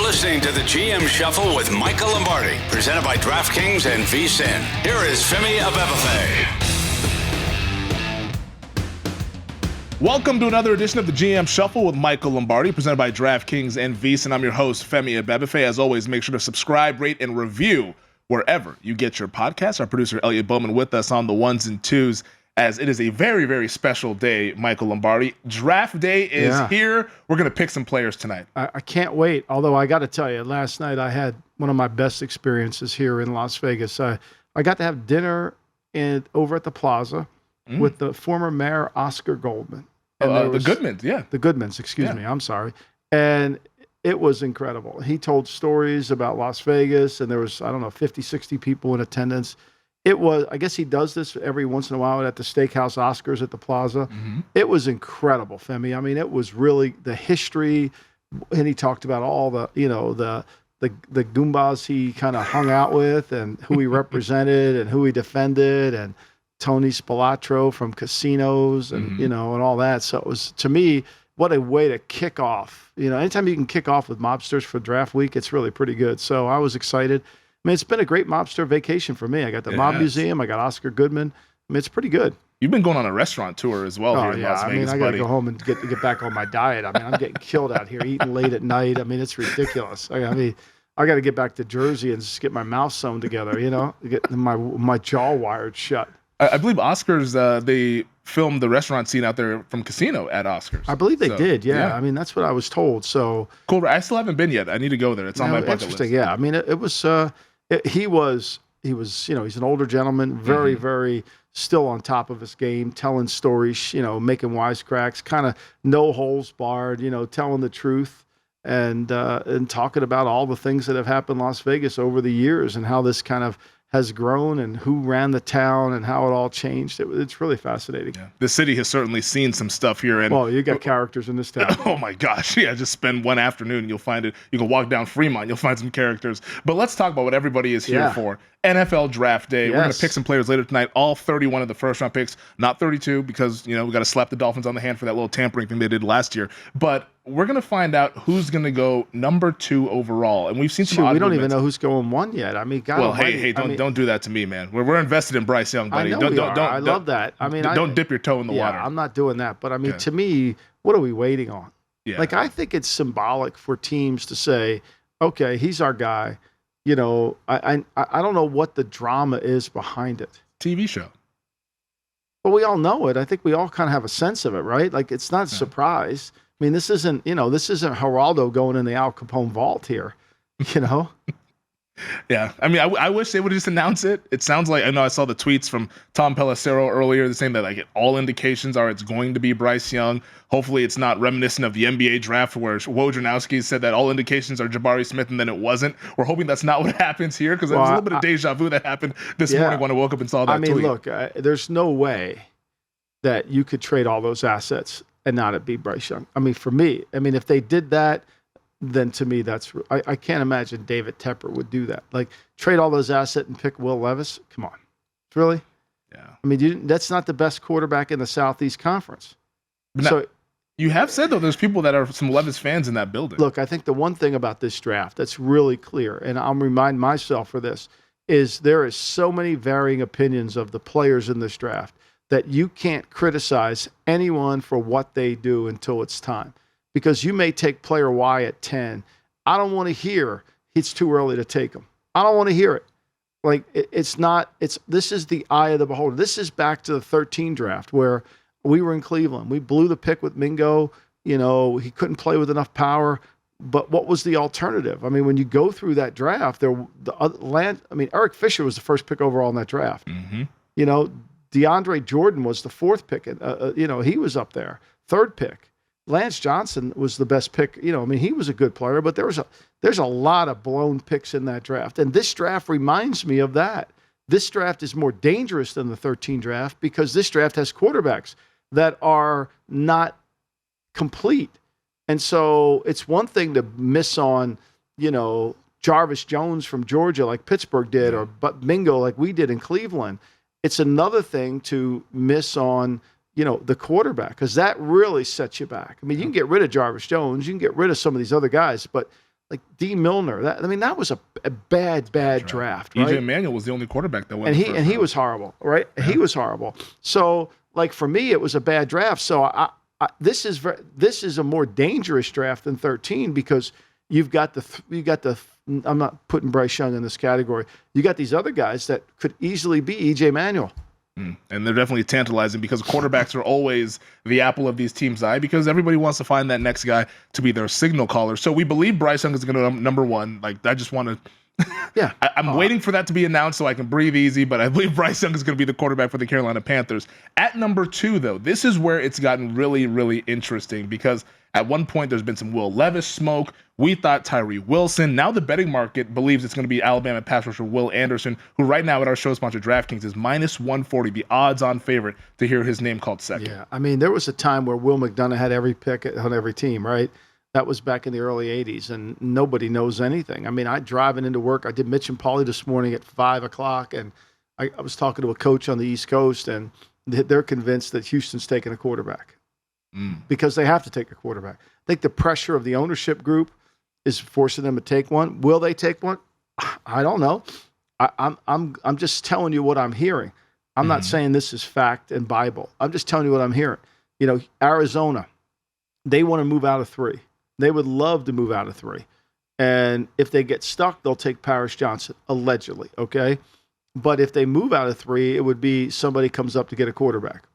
listening to the GM Shuffle with Michael Lombardi, presented by DraftKings and VSiN. Here is Femi Abebefe. Welcome to another edition of the GM Shuffle with Michael Lombardi, presented by DraftKings and VSiN. I'm your host, Femi Abebefe. As always, make sure to subscribe, rate, and review wherever you get your podcasts. Our producer, Elliot Bowman, with us on the ones and twos, as it is a very, very special day, Michael Lombardi. Draft day is here. We're going to pick some players tonight. I can't wait, although I got to tell you, last night I had one of my best experiences here in Las Vegas. I got to have dinner over at the Plaza with the former mayor, Oscar Goldman. And the Goodmans, yeah. The Goodmans, excuse me, I'm sorry. And it was incredible. He told stories about Las Vegas, and there was, 50, 60 people in attendance. It was, I guess he does this every once in a while at the Steakhouse Oscars at the Plaza. Mm-hmm. It was incredible, Femi. I mean, it was really the history, and he talked about all the Goombas he kind of hung out with and who he represented and who he defended, and Tony Spilatro from Casinos and, and all that. So it was, to me, what a way to kick off. Anytime you can kick off with mobsters for draft week, it's really pretty good. So I was excited. I mean, it's been a great mobster vacation for me. I got the Mob Museum. I got Oscar Goodman. I mean, it's pretty good. You've been going on a restaurant tour as well here in Las Vegas, I got to go home and get back on my diet. I mean, I'm getting killed out here, eating late at night. I mean, it's ridiculous. I got to get back to Jersey and just get my mouth sewn together, get my jaw wired shut. I believe Oscars, they filmed the restaurant scene out there from Casino at Oscars. I believe they did, yeah. I mean, that's what I was told. So cool. I still haven't been yet. I need to go there. It's on my bucket list. Yeah, I mean, it was. He was. He's an older gentleman, very, very still on top of his game, telling stories, making wisecracks, kind of no holes barred, telling the truth, and talking about all the things that have happened in Las Vegas over the years and how this kind of has grown and who ran the town and how it all changed. It's really fascinating. Yeah. The city has certainly seen some stuff here. And well, you got characters in this town. Oh my gosh. Yeah. Just spend one afternoon and you'll find it. You can walk down Fremont, you'll find some characters. But let's talk about what everybody is here for. NFL Draft Day. We're going to pick some players later tonight. All 31 of the first round picks, not 32, because, we got to slap the Dolphins on the hand for that little tampering thing they did last year. But we're going to find out who's going to go number 2 overall. And we've seen some odd we don't movements. even know who's going 1 yet. I mean, God. Well, hey, don't do that to me, man. We're invested in Bryce Young, buddy. I know I love that. I mean, don't dip your toe in the water. I'm not doing that. But I mean, to me, what are we waiting on? Yeah. Like, I think it's symbolic for teams to say, okay, he's our guy. I don't know what the drama is behind it. TV show. Well, we all know it. I think we all kind of have a sense of it, right? Like, it's not a surprise. I mean, this isn't Geraldo going in the Al Capone vault here, Yeah. I mean, I wish they would just announce it. It sounds like, I saw the tweets from Tom Pelissero earlier saying that like all indications are it's going to be Bryce Young. Hopefully it's not reminiscent of the NBA draft where Wojnarowski said that all indications are Jabari Smith and then it wasn't. We're hoping that's not what happens here because there was a little bit of deja vu that happened this morning when I woke up and saw that tweet. Look, there's no way that you could trade all those assets and not it be Bryce Young. I mean, for me, if they did that, then to me, I can't imagine David Tepper would do that. Like, trade all those assets and pick Will Levis? Come on. Really? Yeah. I mean, that's not the best quarterback in the Southeast Conference. Now, you have said, though, there's people that are some Levis fans in that building. Look, I think the one thing about this draft that's really clear, and I'll remind myself for this, is there is so many varying opinions of the players in this draft that you can't criticize anyone for what they do until it's time. Because you may take player Y at 10. I don't want to hear it's too early to take him. I don't want to hear it. Like, this is the eye of the beholder. This is back to the 13 draft where we were in Cleveland. We blew the pick with Mingo. He couldn't play with enough power. But what was the alternative? I mean, when you go through that draft, Eric Fisher was the first pick overall in that draft. Mm-hmm. DeAndre Jordan was the 4th pick. He was up there. 3rd pick. Lance Johnson was the best pick. He was a good player, but there's a lot of blown picks in that draft. And this draft reminds me of that. This draft is more dangerous than the 13 draft because this draft has quarterbacks that are not complete. And so it's one thing to miss on, Jarvis Jones from Georgia like Pittsburgh did, or Mingo like we did in Cleveland. It's another thing to miss on the quarterback, because that really sets you back. I mean, you can get rid of Jarvis Jones, you can get rid of some of these other guys, but like D. Milner. That was a bad draft. Right? EJ Manuel was the only quarterback that went. And he was horrible, right? Yeah. He was horrible. So, like for me, it was a bad draft. So this is a more dangerous draft than 13 because you've got the. I'm not putting Bryce Young in this category. You got these other guys that could easily be EJ Manuel. And they're definitely tantalizing because quarterbacks are always the apple of these teams' eye because everybody wants to find that next guy to be their signal caller. So we believe Bryce Young is going to number one. Like, I just want to yeah. I'm waiting for that to be announced so I can breathe easy, but I believe Bryce Young is going to be the quarterback for the Carolina Panthers. At number 2, though, this is where it's gotten really, really interesting because at one point there's been some Will Levis smoke. We thought Tyree Wilson. Now the betting market believes it's going to be Alabama pass rusher Will Anderson, who right now at our show sponsor DraftKings is minus 140, the odds-on favorite to hear his name called second. Yeah, I mean, there was a time where Will McDonough had every pick on every team, right? That was back in the early 80s, and nobody knows anything. I mean, I driving into work. I did Mitch and Pauly this morning at 5 o'clock, and I was talking to a coach on the East Coast, and they're convinced that Houston's taking a quarterback because they have to take a quarterback. I think the pressure of the ownership group is forcing them to take one. Will they take one? I don't know. I'm just telling you what I'm hearing. I'm not saying this is fact and Bible. I'm just telling you what I'm hearing. You know, Arizona, they want to move out of 3. They would love to move out of 3. And if they get stuck, they'll take Paris Johnson, allegedly, okay? But if they move out of 3, it would be somebody comes up to get a quarterback.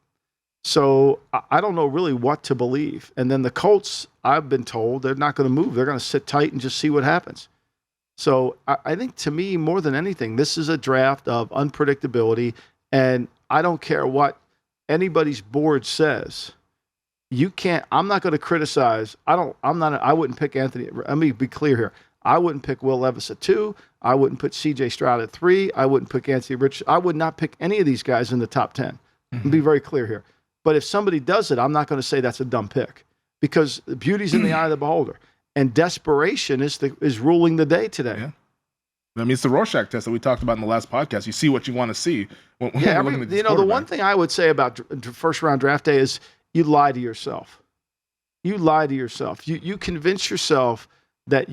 So I don't know really what to believe. And then the Colts, I've been told, they're not going to move. They're going to sit tight and just see what happens. So I think to me, more than anything, this is a draft of unpredictability. And I don't care what anybody's board says. You can't, I'm not going to criticize. I wouldn't pick Anthony. Let me be clear here. I wouldn't pick Will Levis at 2. I wouldn't put CJ Stroud at 3. I wouldn't pick Anthony Richardson. I would not pick any of these guys in the top 10. Be very clear here. But if somebody does it, I'm not going to say that's a dumb pick because the beauty's in the eye of the beholder. And desperation is ruling the day today. Yeah. I mean, it's the Rorschach test that we talked about in the last podcast. You see what you want to see. The one thing I would say about first-round draft day is you lie to yourself. You lie to yourself. You convince yourself that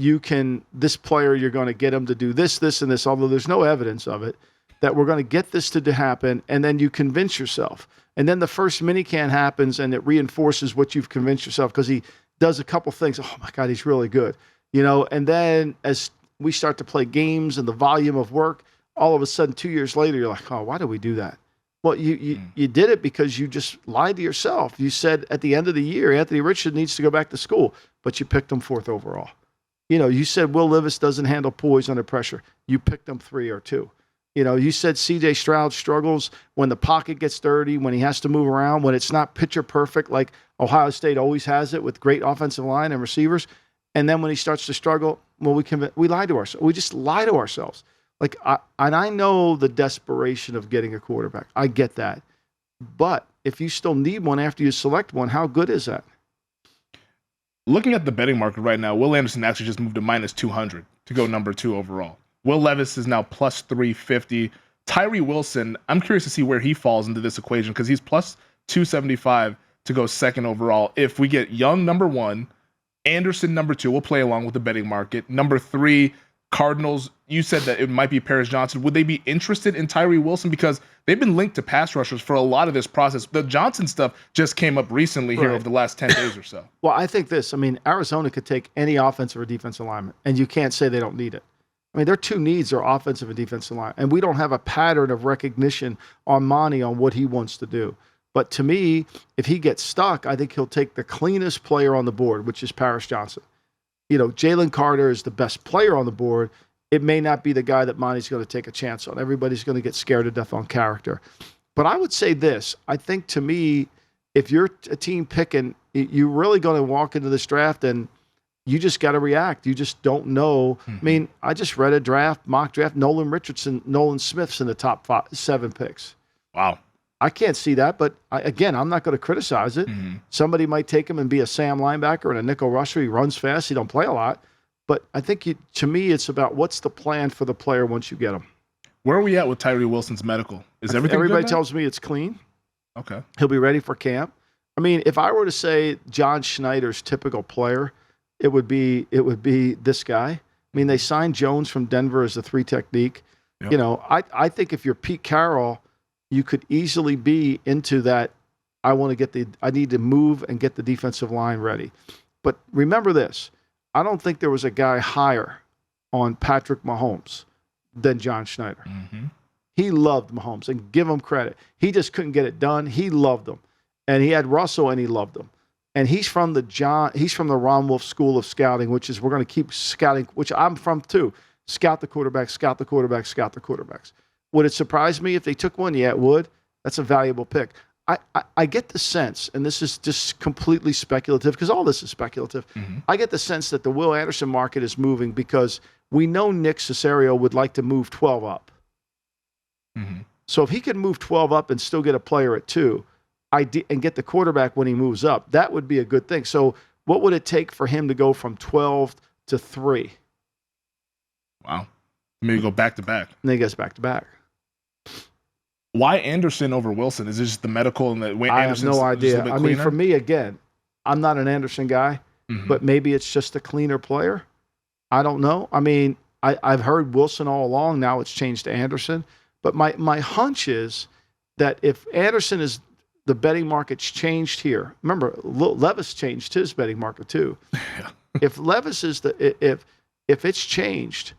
this player, you're going to get him to do this, this, and this, although there's no evidence of it, that we're going to get this to happen, and then you convince yourself. And then the first minicamp happens, and it reinforces what you've convinced yourself because he does a couple things. Oh, my God, he's really good. You know, and then as we start to play games and the volume of work, all of a sudden 2 years later, you're like, oh, why did we do that? Well, you did it because you just lied to yourself. You said at the end of the year, Anthony Richardson needs to go back to school, but you picked him 4th overall. You know, you said Will Levis doesn't handle poise under pressure. You picked him 3 or 2. You know, you said C.J. Stroud struggles when the pocket gets dirty, when he has to move around, when it's not picture perfect like Ohio State always has it with great offensive line and receivers. And then when he starts to struggle, well, we lie to ourselves. We just lie to ourselves. Like, I know the desperation of getting a quarterback. I get that. But if you still need one after you select one, how good is that? Looking at the betting market right now, Will Anderson actually just moved to minus 200 to go number 2 overall. Will Levis is now plus 350. Tyree Wilson, I'm curious to see where he falls into this equation because he's plus 275 to go 2nd overall. If we get Young number 1, Anderson number 2, we'll play along with the betting market. Number 3, Cardinals, you said that it might be Paris Johnson. Would they be interested in Tyree Wilson? Because they've been linked to pass rushers for a lot of this process. The Johnson stuff just came up recently here over the last 10 days or so. Well, I think Arizona could take any offensive or defensive lineman, and you can't say they don't need it. I mean, their 2 needs are offensive and defensive line, and we don't have a pattern of recognition on Monty on what he wants to do. But to me, if he gets stuck, I think he'll take the cleanest player on the board, which is Paris Johnson. You know, Jalen Carter is the best player on the board. It may not be the guy that Monty's going to take a chance on. Everybody's going to get scared to death on character. But I would say this. I think to me, if you're a team picking, you're really going to walk into this draft and you just got to react. You just don't know. I mean, I just read a mock draft. Nolan Smith's in the top 7 picks. Wow. I can't see that, but I'm not going to criticize it. Somebody might take him and be a Sam linebacker and a nickel rusher. He runs fast. He don't play a lot. But I think, to me, it's about what's the plan for the player once you get him. Where are we at with Tyree Wilson's medical? Is everything Everybody good tells me it's clean. Okay. He'll be ready for camp. I mean, if I were to say John Schneider's typical player, it would be this guy. I mean, they signed Jones from Denver as a 3 technique. Yep. You know, I think if you're Pete Carroll, you could easily be into that. I need to move and get the defensive line ready. But remember this, I don't think there was a guy higher on Patrick Mahomes than John Schneider. Mm-hmm. He loved Mahomes, and give him credit. He just couldn't get it done. He loved him. And he had Russell, and he loved him. And he's from the Ron Wolf School of Scouting, which is we're going to keep scouting, which I'm from too. Scout the quarterback, scout the quarterback, scout the quarterbacks. Would it surprise me if they took one? Yeah, it would. That's a valuable pick. I get the sense, and this is just completely speculative because all this is speculative. Mm-hmm. I get the sense that the Will Anderson market is moving because we know Nick Caserio would like to move 12 up. Mm-hmm. So if he could move 12 up and still get a player at 2 and get the quarterback when he moves up, that would be a good thing. So what would it take for him to go from 12 to 3? Wow. Maybe go back to back. And then he goes back to back. Why Anderson over Wilson? Is it just the medical and the way I Anderson's have no idea. I I mean, for me, again, I'm not an Anderson guy, but maybe it's just a cleaner player. I don't know. I mean, I've heard Wilson all along. Now it's changed to Anderson. But my hunch is that if Anderson is the betting market's changed here. Remember, Levis changed his betting market too. Yeah. If Levis is if it's changed,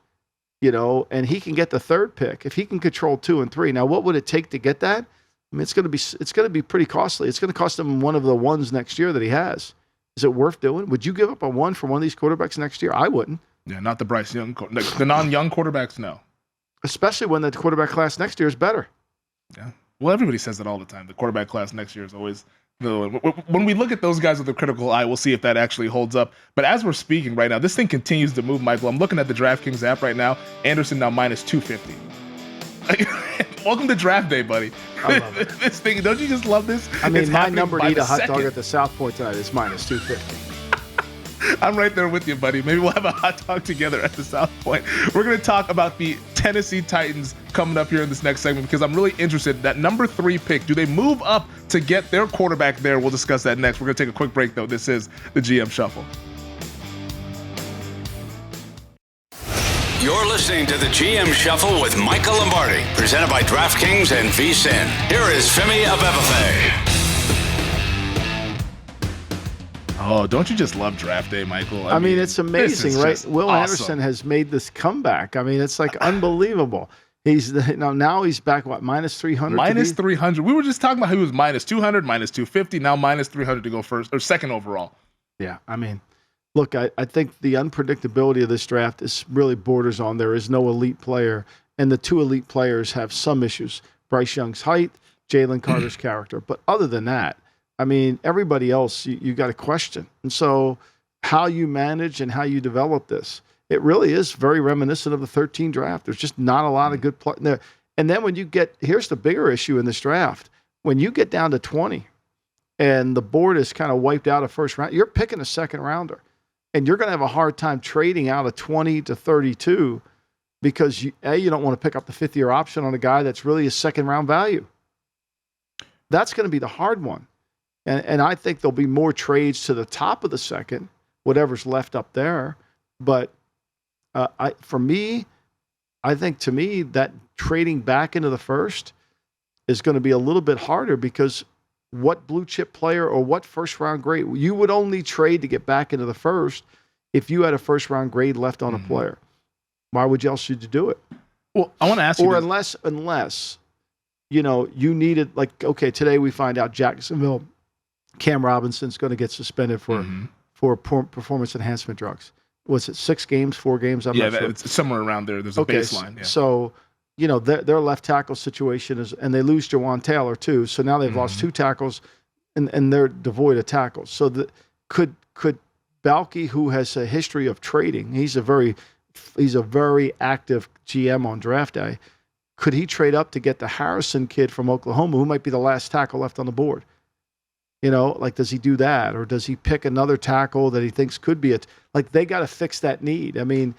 you know, and he can get the 3rd pick, if he can control 2 and 3. Now, what would it take to get that? I mean, it's going to be pretty costly. It's going to cost him one of the ones next year that he has. Is it worth doing? Would you give up a 1 for one of these quarterbacks next year? I wouldn't. Yeah, not the Bryce Young, the non-young quarterbacks. No, especially when the quarterback class next year is better. Yeah. Well, everybody says that all the time. The quarterback class next year is always when we look at those guys with a critical eye, we'll see if that actually holds up. But as we're speaking right now, this thing continues to move, Michael. I'm looking at the DraftKings app right now. Anderson now minus 250. Welcome to draft day, buddy. I love it. This thing, don't you just love this? I mean, it's my number to eat a hot second. dog at the South Point tonight is minus 250. I'm right there with you, buddy. Maybe we'll have a hot dog together at the South Point. We're going to talk about the Tennessee Titans coming up here in this next segment because I'm really interested. That number 3 pick, do they move up to get their quarterback there? We'll discuss that next. We're going to take a quick break, though. This is the GM Shuffle. You're listening to the GM Shuffle with Michael Lombardi, presented by DraftKings and VSiN. Here is Femi Abebefe. Oh, don't you just love draft day, Michael? I mean, it's amazing, right? Will awesome. Anderson has made this comeback. I mean, it's like unbelievable. Now he's back, what, minus 300? Minus 300. We were just talking about how he was minus 200, minus 250, now minus 300 to go first or second overall. Yeah, I mean, look, I think the unpredictability of this draft is really borders on there is no elite player, and the 2 elite players have some issues. Bryce Young's height, Jalen Carter's character. But other than that, I mean, everybody else, you got to question. And so how you manage and how you develop this, it really is very reminiscent of the 13 draft. There's just not a lot of good play there. And then when you here's the bigger issue in this draft. When you get down to 20 and the board is kind of wiped out of first round, you're picking a second rounder. And you're going to have a hard time trading out of 20 to 32 because you don't want to pick up the 5th-year option on a guy that's really a second-round value. That's going to be the hard one. And I think there'll be more trades to the top of the second, whatever's left up there. But I think to me that trading back into the first is going to be a little bit harder because what blue chip player or what first round grade you would only trade to get back into the first if you had a first round grade left on a player. Why would else should you do it? Well, I want to ask you, or unless you know you needed, like, okay, today we find out Jacksonville. Cam Robinson's going to get suspended for performance enhancement drugs. Was it 6 games, 4 games? I'm not sure. It's somewhere around there. There's a baseline. Yeah. So, you know, their left tackle situation is, and they lose Jawan Taylor too. So now they've lost 2 tackles, and they're devoid of tackles. So could Balke, who has a history of trading, he's a very active GM on draft day. Could he trade up to get the Harrison kid from Oklahoma, who might be the last tackle left on the board? You know, like, does he do that? Or does he pick another tackle that he thinks could be it? Like, they got to fix that need. I mean,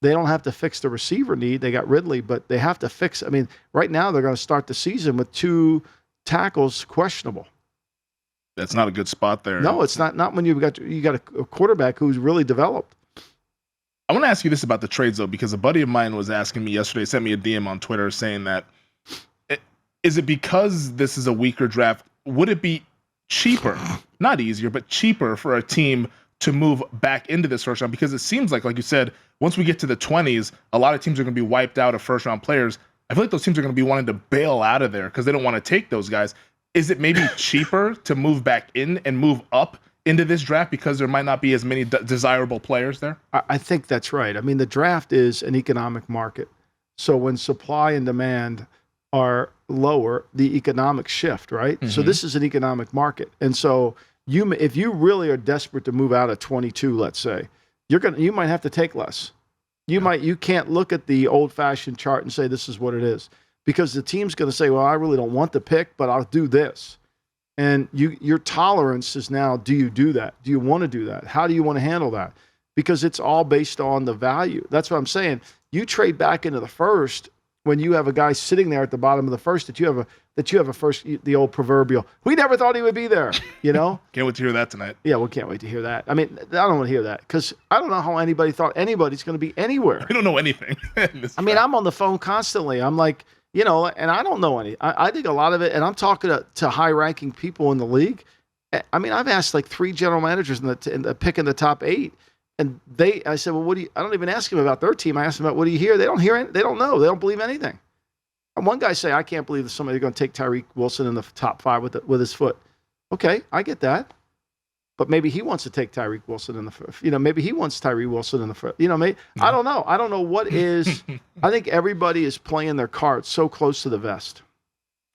they don't have to fix the receiver need. They got Ridley, but they have to fix. I mean, right now they're going to start the season with 2 tackles questionable. That's not a good spot there. No, it's not when you got a quarterback who's really developed. I want to ask you this about the trades, though, because a buddy of mine was asking me yesterday, sent me a DM on Twitter saying that, is it because this is a weaker draft, would it be cheaper, not easier, but cheaper for a team to move back into this first round? Because it seems like you said, once we get to the 20s, a lot of teams are going to be wiped out of first-round players. I feel like those teams are going to be wanting to bail out of there because they don't want to take those guys. Is it maybe cheaper to move back in and move up into this draft because there might not be as many desirable players there? I think that's right. I mean, the draft is an economic market. So when supply and demand are lower, the economics shift, right? Mm-hmm. So this is an economic market. And so if you really are desperate to move out of 22, let's say, you might have to take less. You can't look at the old-fashioned chart and say this is what it is, because the team's going to say, well, I really don't want the pick, but I'll do this. And your tolerance is now, do you do that? Do you want to do that? How do you want to handle that? Because it's all based on the value. That's what I'm saying. You trade back into the first when you have a guy sitting there at the bottom of the first that you have a first, the old proverbial, we never thought he would be there, you know? Can't wait to hear that tonight. Yeah, we can't wait to hear that. I mean, I don't want to hear that because I don't know how anybody thought anybody's going to be anywhere. We don't know anything. I mean, I'm on the phone constantly. I'm like, and I don't know any. I think a lot of it, and I'm talking to high-ranking people in the league. I mean, I've asked like 3 general managers in the pick in the top 8, and I said, well, I don't even ask them about their team. I ask them about, what do you hear? They don't hear it. They don't know. They don't believe anything. And one guy say, I can't believe that somebody's going to take Tyreek Wilson in the top 5 with his foot. Okay, I get that. But maybe he wants to take Tyreek Wilson in the foot. Maybe he wants Tyree Wilson in the foot. Maybe I don't know. I don't know what is. I think everybody is playing their cards so close to the vest.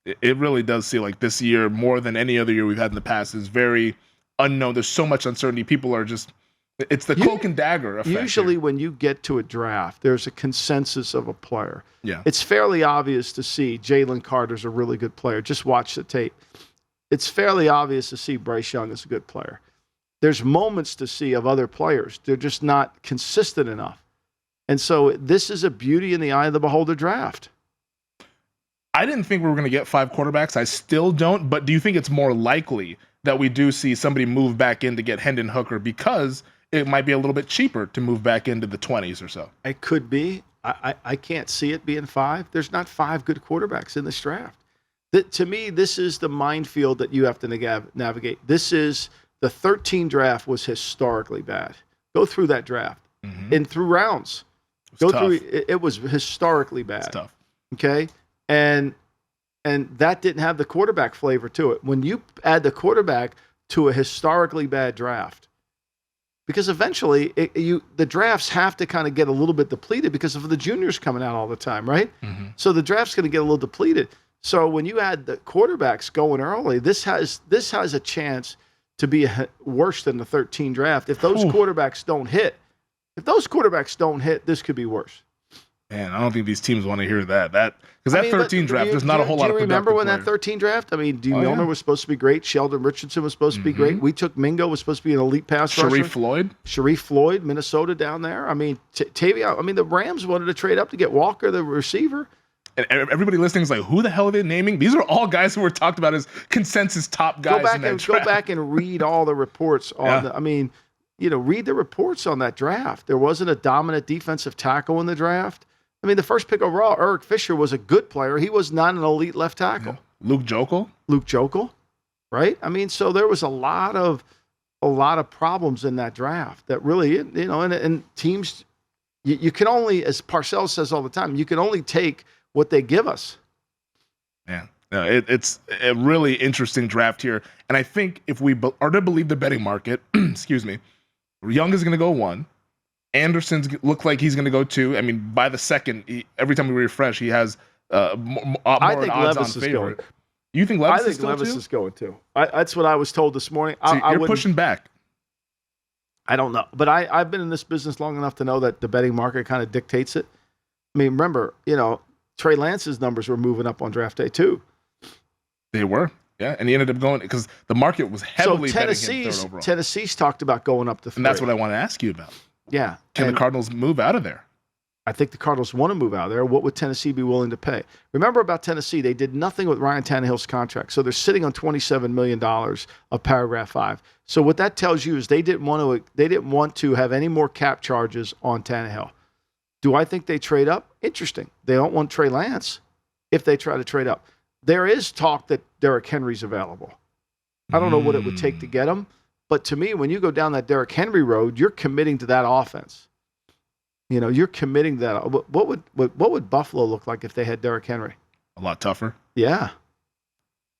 It really does seem like this year, more than any other year we've had in the past, is very unknown. There's so much uncertainty. People are just, it's the cloak and dagger effect. Usually when you get to a draft, there's a consensus of a player. Yeah. It's fairly obvious to see Jalen Carter's a really good player. Just watch the tape. It's fairly obvious to see Bryce Young is a good player. There's moments to see of other players. They're just not consistent enough. And so this is a beauty in the eye of the beholder draft. I didn't think we were going to get 5 quarterbacks. I still don't. But do you think it's more likely that we do see somebody move back in to get Hendon Hooker because it might be a little bit cheaper to move back into the 20s or so? It could be. I can't see it being 5. There's not 5 good quarterbacks in this draft. To me, this is the minefield that you have to navigate. The 13 draft was historically bad. Go through that draft and through rounds. It was historically bad. It's tough. Okay, and that didn't have the quarterback flavor to it. When you add the quarterback to a historically bad draft, because eventually the drafts have to kind of get a little bit depleted because of the juniors coming out all the time, right? Mm-hmm. So the draft's going to get a little depleted. So when you add the quarterbacks going early, this has a chance to be worse than the 13 draft. If those quarterbacks don't hit, this could be worse. Man, I don't think these teams want to hear that. Because that 13 draft, there's not a whole lot of. Do you remember when that 13 draft? I mean, Milner was supposed to be great. Sheldon Richardson was supposed to be great. We took Mingo, was supposed to be an elite pass rusher. Sharif Floyd, Minnesota down there. I mean, Tavia. I mean, the Rams wanted to trade up to get Walker, the receiver. And everybody listening is like, who the hell are they naming? These are all guys who were talked about as consensus top guys in that draft. Go back and read all the reports on read the reports on that draft. There wasn't a dominant defensive tackle in the draft. I mean, the first pick overall, Eric Fisher was a good player. He was not an elite left tackle. Yeah. Luke Jokel, right? I mean, so there was a lot of problems in that draft that really, and teams, you can only, as Parcells says all the time, you can only take what they give us. Yeah, no, it's a really interesting draft here. And I think if we are to believe the betting market, excuse me, Young is going to go 1. Anderson's look like he's going to go 2. I mean, by the second, every time we refresh, he has more odds on favorite. You think Levis is still I think Levis is going 2. That's what I was told this morning. You're pushing back. I don't know. But I've been in this business long enough to know that the betting market kind of dictates it. I mean, remember, Trey Lance's numbers were moving up on draft day too. They were, yeah, and he ended up going because the market was heavily betting him 3rd overall. Tennessee's talked about going up to 3. And that's what I want to ask you about. Yeah. Can the Cardinals move out of there? I think the Cardinals want to move out of there. What would Tennessee be willing to pay? Remember about Tennessee, they did nothing with Ryan Tannehill's contract. So they're sitting on $27 million of paragraph 5. So what that tells you is they didn't want to have any more cap charges on Tannehill. Do I think they trade up? Interesting. They don't want Trey Lance if they try to trade up. There is talk that Derrick Henry's available. I don't know what it would take to get him. But to me, when you go down that Derrick Henry road, you're committing to that offense. You're committing that. What would Buffalo look like if they had Derrick Henry? A lot tougher. Yeah.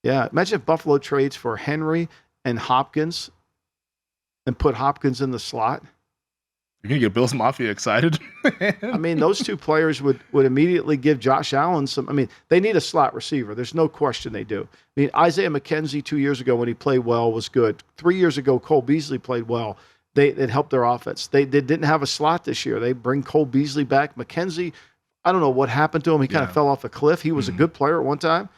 Yeah. Imagine if Buffalo trades for Henry and Hopkins and put Hopkins in the slot. You're going to get Bills Mafia excited. I mean, those two players would immediately give Josh Allen some. I mean, they need a slot receiver. There's no question they do. I mean, Isaiah McKenzie 2 years ago when he played well was good. 3 years ago, Cole Beasley played well. It helped their offense. They didn't have a slot this year. They bring Cole Beasley back. McKenzie, I don't know what happened to him. He kind of fell off a cliff. He was a good player at one time.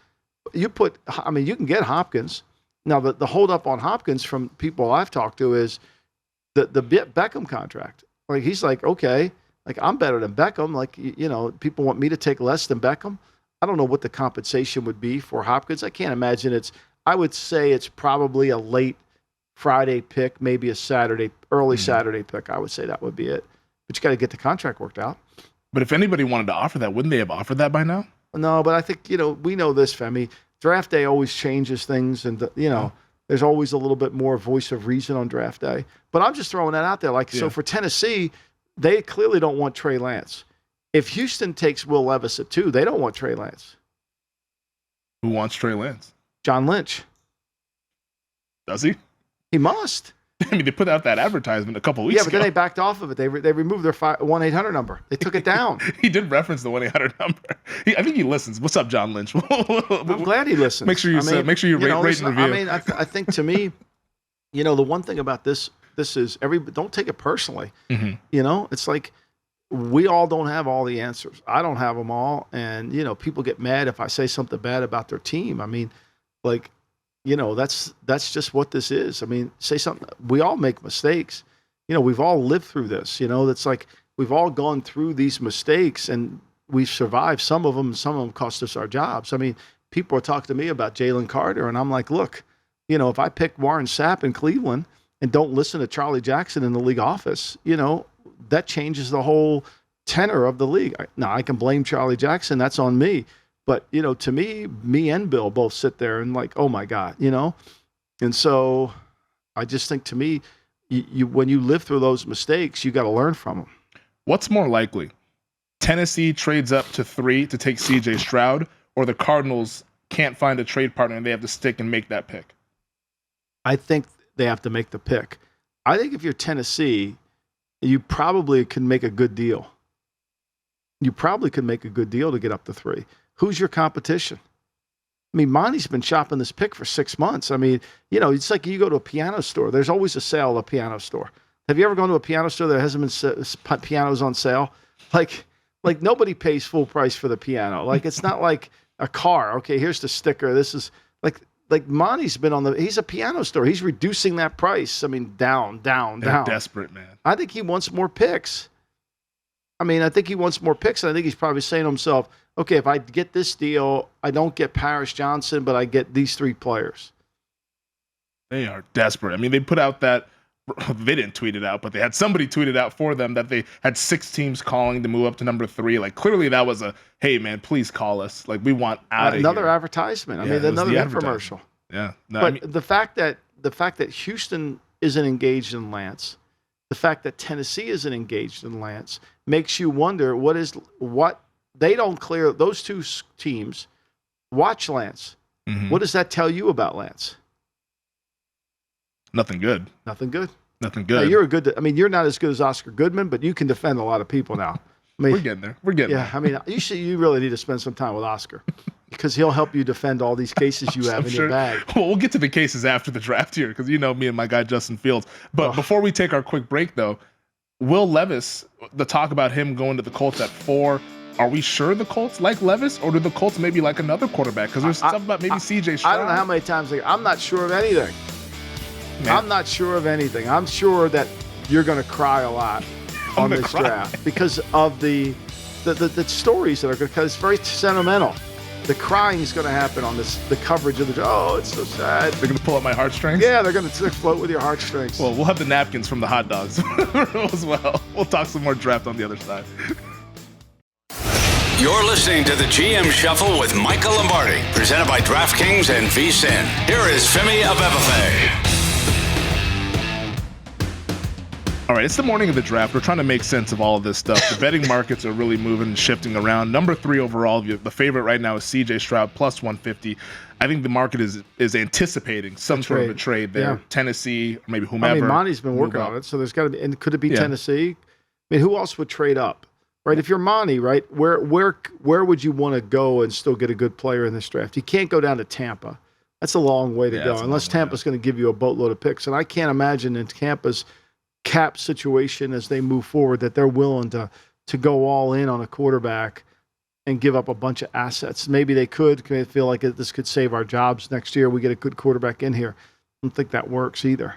You can get Hopkins. Now, the holdup on Hopkins from people I've talked to is the Beckham contract. Like, he's like, okay, like, I'm better than Beckham. Like, people want me to take less than Beckham. I don't know what the compensation would be for Hopkins. I can't imagine I would say it's probably a late Friday pick, maybe a early Saturday pick. I would say that would be it. But you got to get the contract worked out. But if anybody wanted to offer that, wouldn't they have offered that by now? No, but I think, we know this, Femi. Draft day always changes things, and, there's always a little bit more voice of reason on draft day. But I'm just throwing that out there. So for Tennessee, they clearly don't want Trey Lance. If Houston takes Will Levis at 2, they don't want Trey Lance. Who wants Trey Lance? John Lynch. Does he? He must. I mean, they put out that advertisement a couple weeks ago. Yeah, but then they backed off of it. They removed their 1-800 number. They took it down. He did reference the 1-800 number. I think he listens. What's up, John Lynch? I'm glad he listens. Make sure you rate and review. I mean, I think to me, the one thing about this is don't take it personally. Mm-hmm. It's like we all don't have all the answers. I don't have them all, and people get mad if I say something bad about their team. I mean, like. That's just what this is. I mean, say something. We all make mistakes. We've all lived through this. That's like we've all gone through these mistakes and we've survived some of them. Some of them cost us our jobs. I mean, people are talking to me about Jalen Carter, and I'm like, look, if I pick Warren Sapp in Cleveland and don't listen to Charlie Jackson in the league office, that changes the whole tenor of the league. Now, I can blame Charlie Jackson. That's on me. But, to me and Bill both sit there and like, oh, my God, And so I just think to me, you when you live through those mistakes, you got to learn from them. What's more likely? Tennessee trades up to 3 to take C.J. Stroud, or the Cardinals can't find a trade partner and they have to stick and make that pick? I think they have to make the pick. I think if you're Tennessee, you probably can make a good deal. You probably could make a good deal to get up to 3. Who's your competition? I mean, Monty's been shopping this pick for 6 months. I mean, it's like you go to a piano store. There's always a sale at a piano store. Have you ever gone to a piano store that hasn't been pianos on sale? Like nobody pays full price for the piano. Like, it's not like a car. Okay, here's the sticker. This is like Monty's been he's a piano store. He's reducing that price. I mean, down. They're desperate, man. I think he wants more picks. And I think he's probably saying to himself, okay, if I get this deal, I don't get Paris Johnson, but I get these 3 players. They are desperate. I mean, they put out that – they didn't tweet it out, but they had somebody tweet it out for them that they had 6 teams calling to move up to number 3. Like, clearly that was hey, man, please call us. Like, we want out of here. Another advertisement. Another infomercial. Yeah. No, but the fact that Houston isn't engaged in Lance, the fact that Tennessee isn't engaged in Lance makes you wonder what they don't clear. Those 2 teams watch Lance. Mm-hmm. What does that tell you about Lance? Nothing good. Nothing good. Now, you're not as good as Oscar Goodman, but you can defend a lot of people now. We're getting there. Yeah, I mean, you really need to spend some time with Oscar because he'll help you defend all these cases you have in your bag. Well, we'll get to the cases after the draft here because me and my guy Justin Fields. But before we take our quick break, though, Will Levis, the talk about him going to the Colts at 4, are we sure the Colts like Levis, or do the Colts maybe like another quarterback? Because there's stuff about maybe C.J. Stroud. I don't know how many times I'm not sure of anything. Man. I'm not sure of anything. I'm sure that you're going to cry a lot on this draft because of the the stories that are going to, because it's very sentimental. The crying is going to happen on the coverage of it's so sad. They're going to pull up my heartstrings? Yeah, they're going to float with your heartstrings. Well, we'll have the napkins from the hot dogs as well. We'll talk some more draft on the other side. You're listening to the GM Shuffle with Michael Lombardi, presented by DraftKings and VSiN. Here is Femi Abebefe. All right, it's the morning of the draft. We're trying to make sense of all of this stuff. The betting markets are really moving and shifting around. Number 3 overall, the favorite right now is C.J. Stroud, plus 150. I think the market is anticipating some sort of a trade there. Yeah. Tennessee, or maybe whomever. I mean, Monty's been working on it, so there's got to be. And could it be Tennessee? I mean, who else would trade up? Right, if you're Monty, right, where would you want to go and still get a good player in this draft? You can't go down to Tampa. That's a long way to go, unless Tampa's going to give you a boatload of picks. And I can't imagine in Tampa's cap situation as they move forward that they're willing to go all in on a quarterback and give up a bunch of assets. Maybe they could feel like this could save our jobs next year. We get a good quarterback in here. I don't think that works either.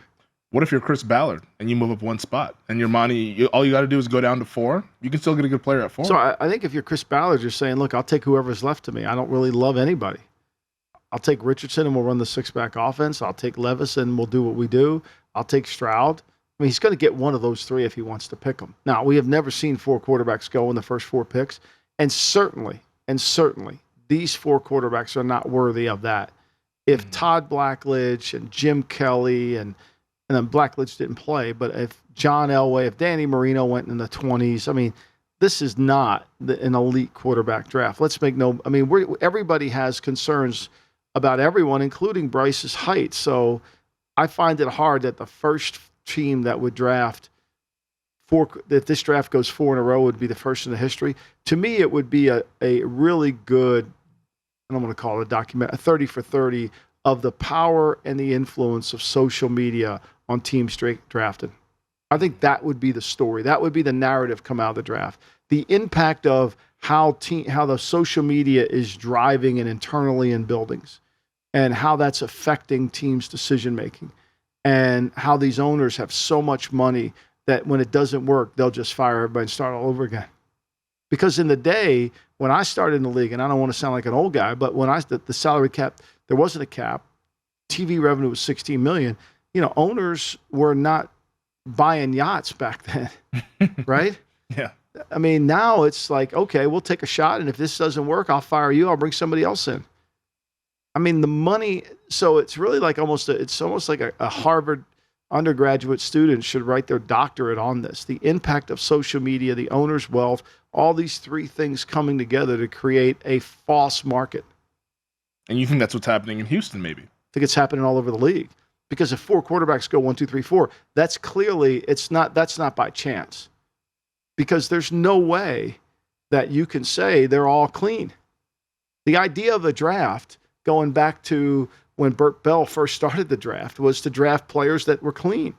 What if you're Chris Ballard and you move up one spot and you're Monty? All you got to do is go down to 4. You can still get a good player at 4. So I think if you're Chris Ballard, you're saying, look, I'll take whoever's left to me. I don't really love anybody. I'll take Richardson and we'll run the 6-back offense. I'll take Levis and we'll do what we do. I'll take Stroud. I mean, he's going to get one of those 3 if he wants to pick them. Now, we have never seen 4 quarterbacks go in the first 4 picks. And certainly, these 4 quarterbacks are not worthy of that. If Todd Blackledge and Jim Kelly and then Blackledge didn't play, but if John Elway, if Danny Marino went in the 20s, I mean, this is not an elite quarterback draft. Everybody has concerns about everyone, including Bryce's height. So I find it hard that the first team that would draft 4, if this draft goes 4 in a row, would be the first in the history. To me, it would be a really good, I don't want to call it a document, a 30 for 30 of the power and the influence of social media on teams drafted. I think that would be the story. That would be the narrative come out of the draft. The impact of how the social media is driving and internally in buildings and how that's affecting teams' decision making. And how these owners have so much money that when it doesn't work, they'll just fire everybody and start all over again. Because in the day, when I started in the league, and I don't want to sound like an old guy, but when the salary cap, there wasn't a cap. TV revenue was $16 million. Owners were not buying yachts back then, right? Yeah. I mean, now it's like, okay, we'll take a shot, and if this doesn't work, I'll fire you. I'll bring somebody else in. I mean, the money, so it's really like almost like a Harvard undergraduate student should write their doctorate on this. The impact of social media, the owner's wealth, all these 3 things coming together to create a false market. And you think that's what's happening in Houston, maybe? I think it's happening all over the league. Because if 4 quarterbacks go 1, 2, 3, 4, that's not by chance. Because there's no way that you can say they're all clean. The idea of a draft, going back to when Burt Bell first started the draft, was to draft players that were clean.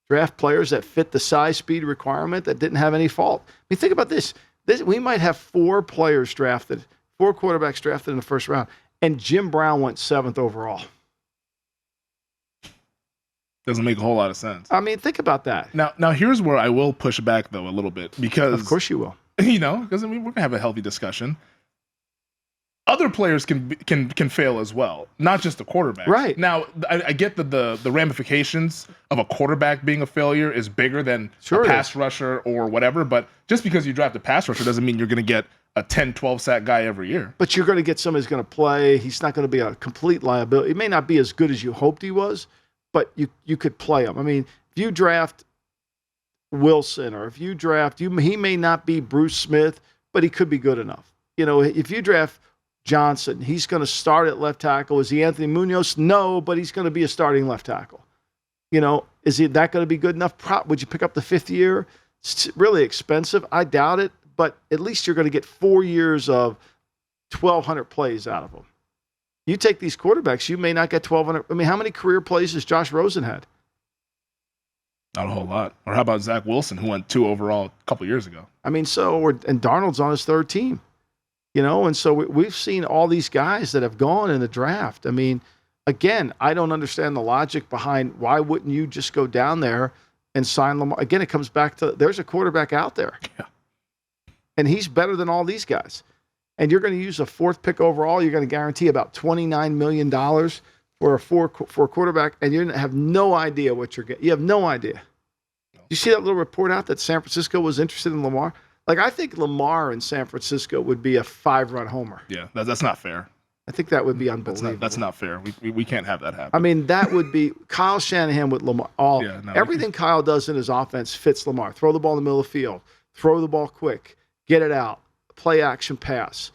Draft players that fit the size, speed requirement, that didn't have any fault. I mean, think about this. We might have 4 quarterbacks drafted in the first round, and Jim Brown went 7th overall. Doesn't make a whole lot of sense. I mean, think about that. Now here's where I will push back, though, a little bit. Because, of course you will. Because we're going to have a healthy discussion. Other players can fail as well, not just the quarterback. Right. Now, I get that the ramifications of a quarterback being a failure is bigger than a pass rusher or whatever, but just because you draft a pass rusher doesn't mean you're going to get a 10, 12 sack guy every year. But you're going to get somebody who's going to play. He's not going to be a complete liability. He may not be as good as you hoped he was, but you could play him. I mean, if you draft Wilson or if you draft, he may not be Bruce Smith, but he could be good enough. If you draft Johnson, he's going to start at left tackle. Is he Anthony Munoz? No, but he's going to be a starting left tackle. Is he that going to be good enough? Would you pick up the 5th year? It's really expensive. I doubt it, but at least you're going to get 4 years of 1,200 plays out of them. You take these quarterbacks, you may not get 1,200. I mean, how many career plays has Josh Rosen had? Not a whole lot. Or how about Zach Wilson, who went 2 overall a couple years ago? I mean, and Darnold's on his 3rd team. And so we've seen all these guys that have gone in the draft. I mean, again, I don't understand the logic behind why wouldn't you just go down there and sign Lamar? Again, it comes back to there's a quarterback out there. Yeah. and he's better than all these guys. And you're going to use a 4th pick overall. You're going to guarantee about $29 million for a for a quarterback, and you have no idea what you're getting. You have no idea. You see that little report out that San Francisco was interested in Lamar? Like, I think Lamar in San Francisco would be a 5-run homer. Yeah, that's not fair. I think that would be unbelievable. That's not fair. We can't have that happen. I mean, that would be Kyle Shanahan with Lamar. Everything Kyle does in his offense fits Lamar. Throw the ball in the middle of the field. Throw the ball quick. Get it out. Play action pass.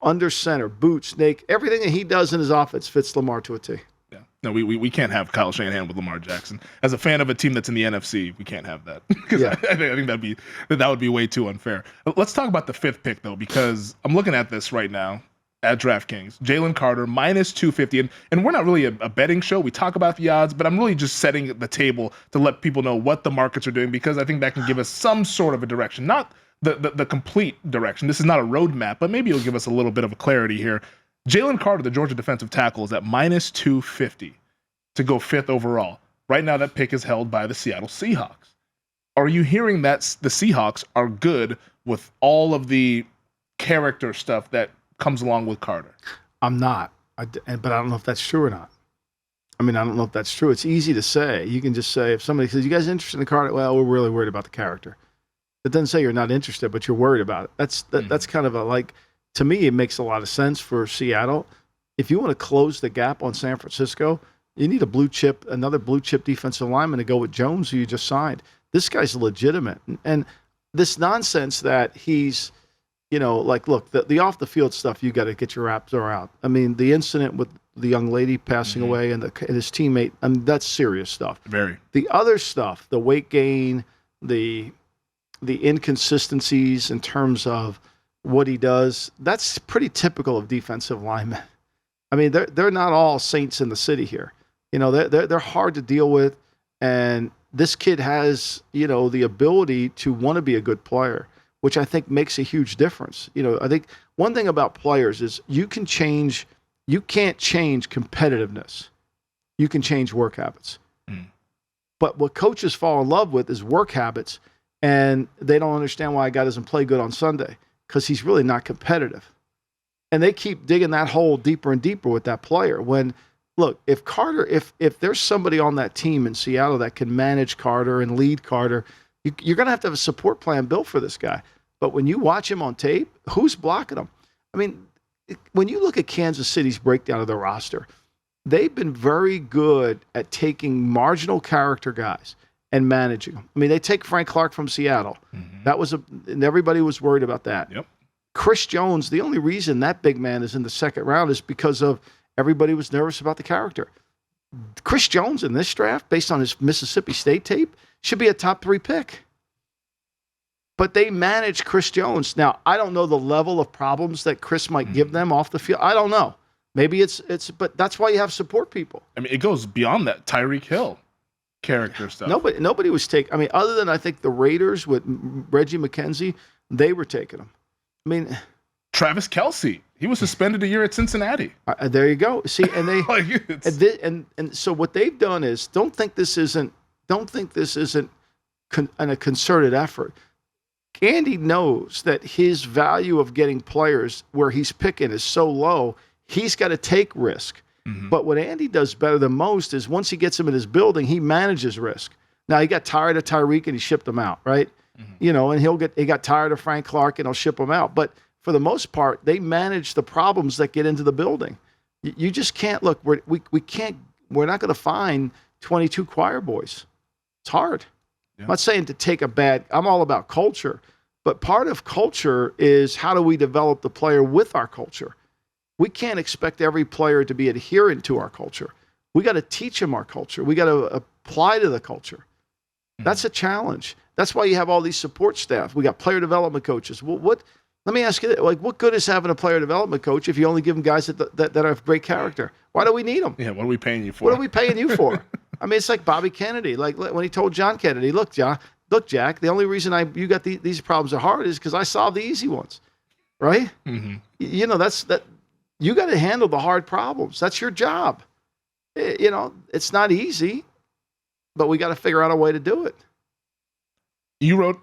Under center. Boot, snake. Everything that he does in his offense fits Lamar to a T. Yeah. No, we can't have Kyle Shanahan with Lamar Jackson. As a fan of a team that's in the NFC, we can't have that. Because I think that would be way too unfair. Let's talk about the 5th pick, though, because I'm looking at this right now. At DraftKings, Jalen Carter minus 250, and we're not really a betting show. We talk about the odds, but I'm really just setting the table to let people know what the markets are doing, because I think that can give us some sort of a direction, not the complete direction. This is not a roadmap, but maybe it'll give us a little bit of a clarity here. Jalen Carter, the Georgia defensive tackle, is at minus 250 to go 5th overall. Right now, that pick is held by the Seattle Seahawks. Are you hearing that the Seahawks are good with all of the character stuff that comes along with Carter? I'm not, but I don't know if that's true or not. I mean, I don't know if that's true. It's easy to say. You can just say, if somebody says, you guys interested in Carter? Well, we're really worried about the character. It doesn't say you're not interested, but you're worried about it. That's kind of to me, it makes a lot of sense for Seattle. If you want to close the gap on San Francisco, you need another blue chip defensive lineman to go with Jones, who you just signed. This guy's legitimate. And this nonsense that he's, look, the off the field stuff, you got to get your arms around. I mean, the incident with the young lady passing away and his teammate, I mean, that's serious stuff. Very. The other stuff, the weight gain, the inconsistencies in terms of what he does, that's pretty typical of defensive linemen. I mean, they're not all saints in the city here. They're hard to deal with, and this kid has, the ability to want to be a good player, which I think makes a huge difference. I think one thing about players is you can't change competitiveness. You can change work habits. But what coaches fall in love with is work habits, and they don't understand why a guy doesn't play good on Sunday, because he's really not competitive. And they keep digging that hole deeper and deeper with that player. When, look, if there's somebody on that team in Seattle that can manage Carter and lead Carter, you're going to have a support plan built for this guy. But when you watch him on tape, who's blocking him? I mean, when you look at Kansas City's breakdown of their roster, they've been very good at taking marginal character guys and managing them. I mean, they take Frank Clark from Seattle. That was and everybody was worried about that. Yep. Chris Jones, the only reason that big man is in the 2nd round is because of everybody was nervous about the character. Chris Jones in this draft, based on his Mississippi State tape, should be a top 3 pick. But they manage Chris Jones. Now, I don't know the level of problems that Chris might give them off the field. I don't know. Maybe but that's why you have support people. I mean, it goes beyond that. Tyreek Hill character stuff. Nobody was taking, I mean, other than I think the Raiders with Reggie McKenzie, they were taking him. I mean, Travis Kelce, he was suspended a year at Cincinnati. There you go. See, and they and so what they've done is don't think this isn't a concerted effort. Andy knows that his value of getting players where he's picking is so low, he's got to take risk. But what Andy does better than most is once he gets him in his building, he manages risk. Now, he got tired of Tyreek and he shipped him out, right? And he got tired of Frank Clark and he'll ship him out. But for the most part, they manage the problems that get into the building. You just can't look. We're not going to find 22 choir boys. It's hard. Yeah. I'm not saying to take I'm all about culture, but part of culture is how do we develop the player with our culture? We can't expect every player to be adherent to our culture. We got to teach them our culture. We got to apply to the culture. That's a challenge. That's why you have all these support staff. We got player development coaches. Well, let me ask you, what good is having a player development coach if you only give them guys that have great character? Why do we need them? Yeah, what are we paying you for? What are we paying you for? I mean, it's like Bobby Kennedy. Like when he told John Kennedy, look, Jack, the only reason you got these problems are hard is because I solved the easy ones, right? That's that. You got to handle the hard problems. That's your job. It's not easy, but we got to figure out a way to do it. You wrote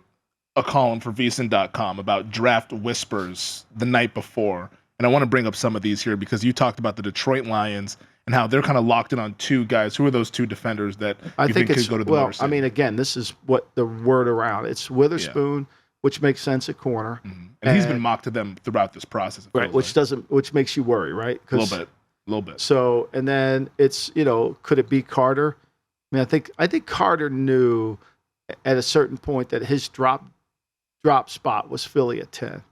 a column for VSiN.com about draft whispers the night before. And I want to bring up some of these here because you talked about the Detroit Lions and how they're kind of locked in on two guys. Who are those two defenders that you think could go to the Motor City? I mean, again, this is what the word around. It's Witherspoon, which makes sense at corner. Mm-hmm. And he's been mocked to them throughout this process. Right, which makes you worry, right? A little bit. So, and then it's, could it be Carter? I mean, I think Carter knew at a certain point that his drop spot was Philly at 10. A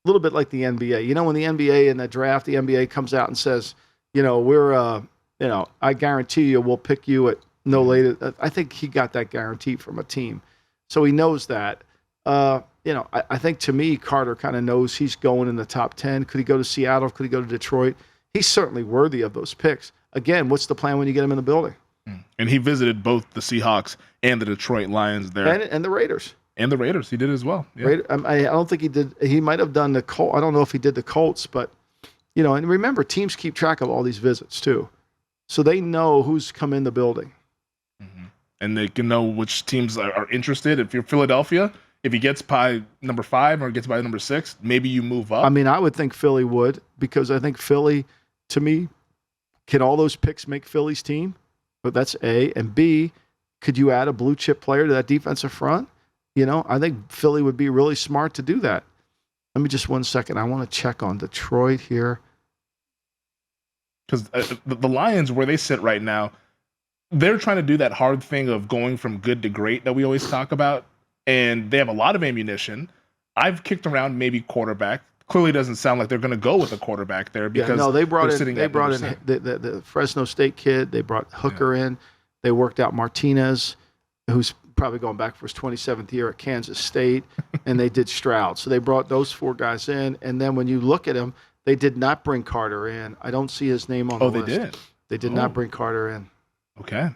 little bit like the NBA. When the NBA in the draft, the NBA comes out and says, I guarantee you we'll pick you at no later. I think he got that guarantee from a team. So he knows that. I think to me, Carter kind of knows he's going in the top 10. Could he go to Seattle? Could he go to Detroit? He's certainly worthy of those picks. Again, what's the plan when you get him in the building? And he visited both the Seahawks and the Detroit Lions there. And the Raiders. And the Raiders. He did as well. Yeah. I don't think he did. He might have done the Colts. I don't know if he did the Colts, but, and remember, teams keep track of all these visits too. So they know who's come in the building. Mm-hmm. And they can know which teams are interested. If you're Philadelphia, if he gets by number 5 or gets by number 6, maybe you move up. I mean, I would think Philly would, because I think Philly, to me, can all those picks make Philly's team? But that's A. And B, could you add a blue chip player to that defensive front? I think Philly would be really smart to do that. Let me just 1 second. I want to check on Detroit here. Because the Lions, where they sit right now, they're trying to do that hard thing of going from good to great that we always talk about. And they have a lot of ammunition. I've kicked around maybe quarterback. Clearly doesn't sound like they're going to go with a quarterback there because they brought in the Fresno State kid. They brought Hooker in. They worked out Martinez, who's probably going back for his 27th year at Kansas State, and they did Stroud. So they brought those 4 guys in, and then when you look at them, they did not bring Carter in. I don't see his name on the list. They did? They did not bring Carter in. Okay.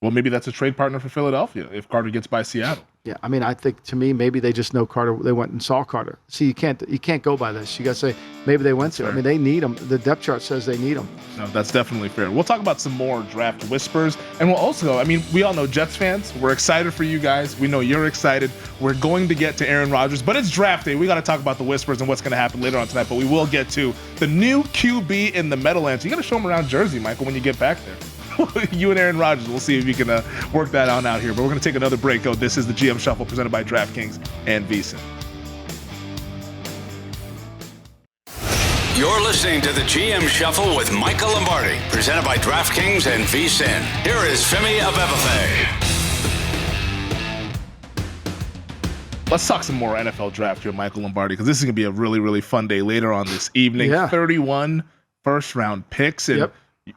Well, maybe that's a trade partner for Philadelphia if Carter gets by Seattle. Yeah, I mean, I think to me, maybe they just know Carter. They went and saw Carter. See, you can't go by this. You got to say maybe they went to. Fair. I mean, they need him. The depth chart says they need him. No, that's definitely fair. We'll talk about some more draft whispers, and we'll also, we all know Jets fans. We're excited for you guys. We know you're excited. We're going to get to Aaron Rodgers, but it's draft day. We got to talk about the whispers and what's going to happen later on tonight. But we will get to the new QB in the Meadowlands. You got to show him around Jersey, Michael, when you get back there. You and Aaron Rodgers, we'll see if you can work that on out here. But we're going to take another break. This is the GM Shuffle presented by DraftKings and VSiN. You're listening to the GM Shuffle with Michael Lombardi, presented by DraftKings and VSiN. Here is Femi Abebefe. Let's talk some more NFL draft here, Michael Lombardi, because this is going to be a really, really fun day later on this evening. Yeah. 31 first-round picks. And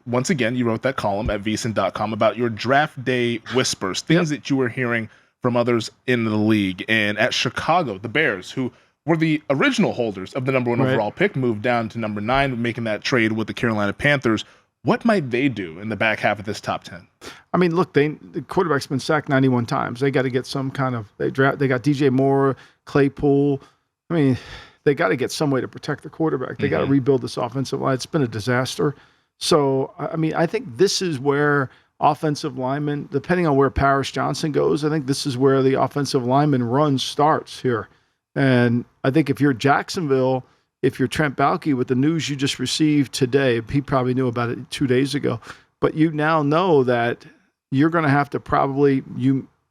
once again, you wrote that column at VSiN.com about your draft day whispers, things that you were hearing from others in the league. And at Chicago, the Bears, who were the original holders of the number 1 overall pick, moved down to number 9, making that trade with the Carolina Panthers. What might they do in the back half of this top 10? I mean, look, the quarterback's been sacked 91 times. They got to get some kind of they got DJ Moore, Claypool. I mean, they got to get some way to protect the quarterback. They got to rebuild this offensive line. It's been a disaster. So, I mean, I think this is where offensive linemen, depending on where Paris Johnson goes, I think this is where the offensive lineman run starts here. And I think if you're Jacksonville, if you're Trent Baalke, with the news you just received today, he probably knew about it 2 days ago, but you now know that you're going to have to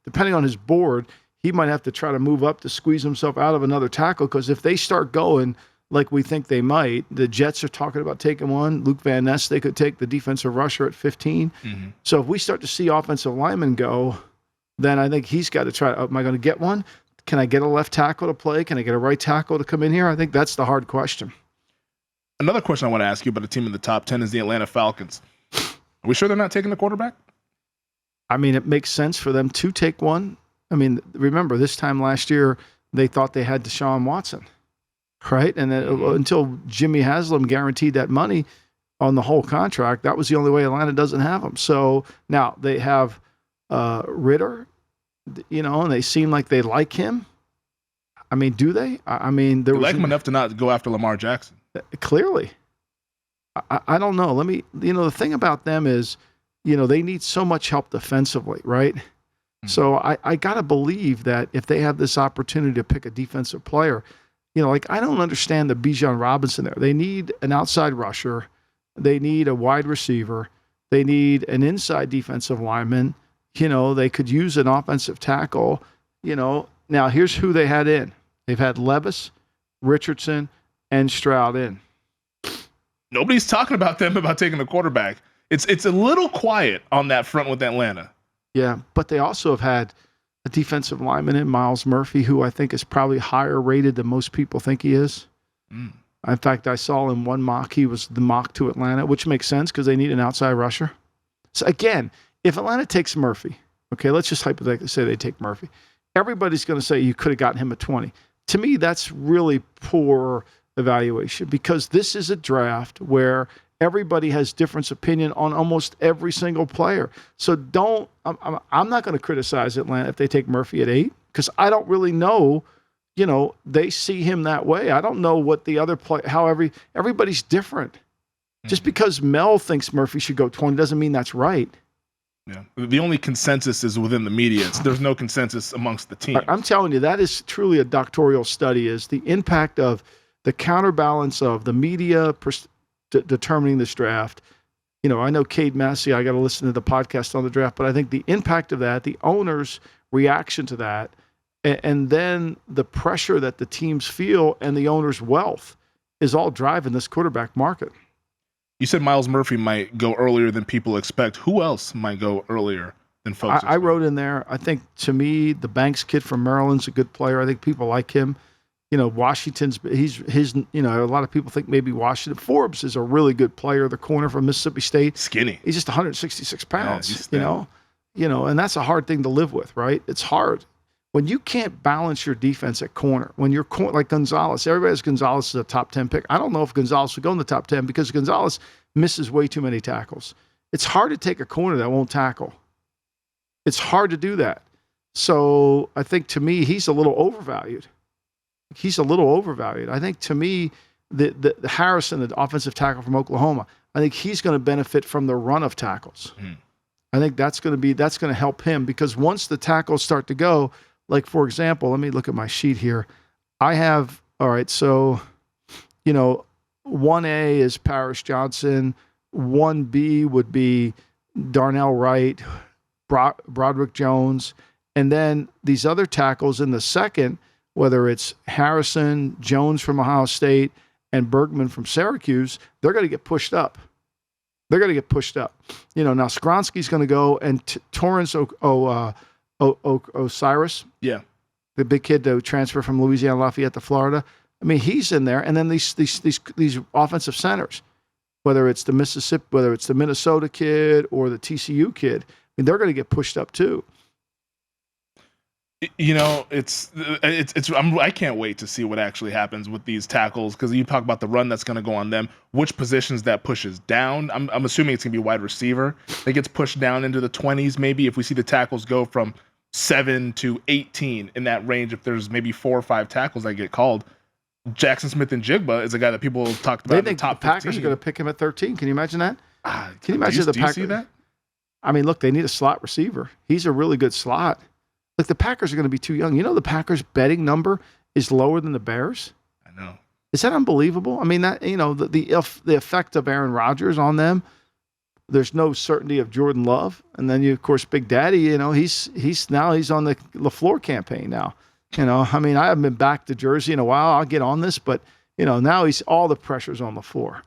depending on his board, he might have to try to move up to squeeze himself out of another tackle, because if they start going like we think they might, the Jets are talking about taking one. Luke Van Ness, they could take the defensive rusher at 15. So if we start to see offensive linemen go, then I think he's got to try, am I going to get one? Can I get a left tackle to play? Can I get a right tackle to come in here? I think that's the hard question. Another question I want to ask you about a team in the top 10 is the Atlanta Falcons. Are we sure they're not taking the quarterback? I mean, it makes sense for them to take one. I mean, remember, this time last year, they thought they had Deshaun Watson. Right? And then, until Jimmy Haslam guaranteed that money on the whole contract, that was the only way Atlanta doesn't have him. So now they have Ritter, and they seem like they like him. I mean, do they? I mean, they like him enough to not go after Lamar Jackson. Clearly. I don't know. The thing about them is, they need so much help defensively, right? So I got to believe that if they have this opportunity to pick a defensive player, like I don't understand the Bijan Robinson there. They need an outside rusher. They need a wide receiver. They need an inside defensive lineman. They could use an offensive tackle. Now here's who they had in. They've had Levis, Richardson, and Stroud in. Nobody's talking about them about taking a quarterback. It's a little quiet on that front with Atlanta. Yeah, but they also have had a defensive lineman in Miles Murphy, who I think is probably higher rated than most people think he is. In fact, I saw in one mock, he was the mock to Atlanta, which makes sense because they need an outside rusher. So again, if Atlanta takes Murphy, okay, let's just hypothetically say they take Murphy. Everybody's going to say you could have gotten him at 20. To me, that's really poor evaluation because this is a draft where everybody has different opinion on almost every single player. So I'm not going to criticize Atlanta if they take Murphy at 8 because I don't really know, they see him that way. I don't know what the other play, how everybody's different. Just because Mel thinks Murphy should go 20 doesn't mean that's right. Yeah. The only consensus is within the media. There's no consensus amongst the team. I'm telling you, that is truly a doctoral study, is the impact of the counterbalance of the media determining this draft. I know Cade Massey, I got to listen to the podcast on the draft, but I think the impact of that, the owner's reaction to that, and then the pressure that the teams feel and the owner's wealth is all driving this quarterback market. You said Miles Murphy might go earlier than people expect. Who else might go earlier than folks I wrote in there, I think, to me, the Banks kid from Maryland's a good player. I think people like him. Washington's, a lot of people think maybe Washington. Forbes is a really good player, the corner from Mississippi State. Skinny. He's just 166 pounds, and that's a hard thing to live with, right? It's hard. When you can't balance your defense at corner, when you're like Gonzalez, everybody has Gonzalez as a top 10 pick. I don't know if Gonzalez would go in the top 10 because Gonzalez misses way too many tackles. It's hard to take a corner that won't tackle. It's hard to do that. So I think, to me, he's a little overvalued. I think, to me, the Harrison, the offensive tackle from Oklahoma, I think he's going to benefit from the run of tackles. I think that's going to help him because once the tackles start to go, like, for example, let me look at my sheet here. I have, all right, so, 1A is Paris Johnson. 1B would be Darnell Wright, Broderick Jones. And then these other tackles in the second, whether it's Harrison, Jones from Ohio State, and Bergman from Syracuse, they're going to get pushed up. Now Skronsky's going to go, and Torrance Osiris, the big kid to transfer from Louisiana Lafayette to Florida. I mean, he's in there, and then these offensive centers, whether it's the Minnesota kid or the TCU kid, I mean, they're going to get pushed up too. I can't wait to see what actually happens with these tackles because you talk about the run that's going to go on them. Which positions that pushes down? I'm assuming it's going to be wide receiver that gets pushed down into the 20s. Maybe if we see the tackles go from 7 to 18 in that range, if there's maybe 4 or 5 tackles that get called. Jackson Smith and Jigba is a guy that people talked about. They think in the top the Packers 15. are going to pick him at 13. Can you imagine that? Can you imagine the Packers? Do you see that? I mean, look, they need a slot receiver. He's a really good slot. Look, the Packers are going to be too young. The Packers' betting number is lower than the Bears. I know. Is that unbelievable? I mean, that the effect of Aaron Rodgers on them. There's no certainty of Jordan Love, and then of course, Big Daddy. He's on the LaFleur campaign now. I mean, I haven't been back to Jersey in a while. I'll get on this, but now all the pressure's on the floor.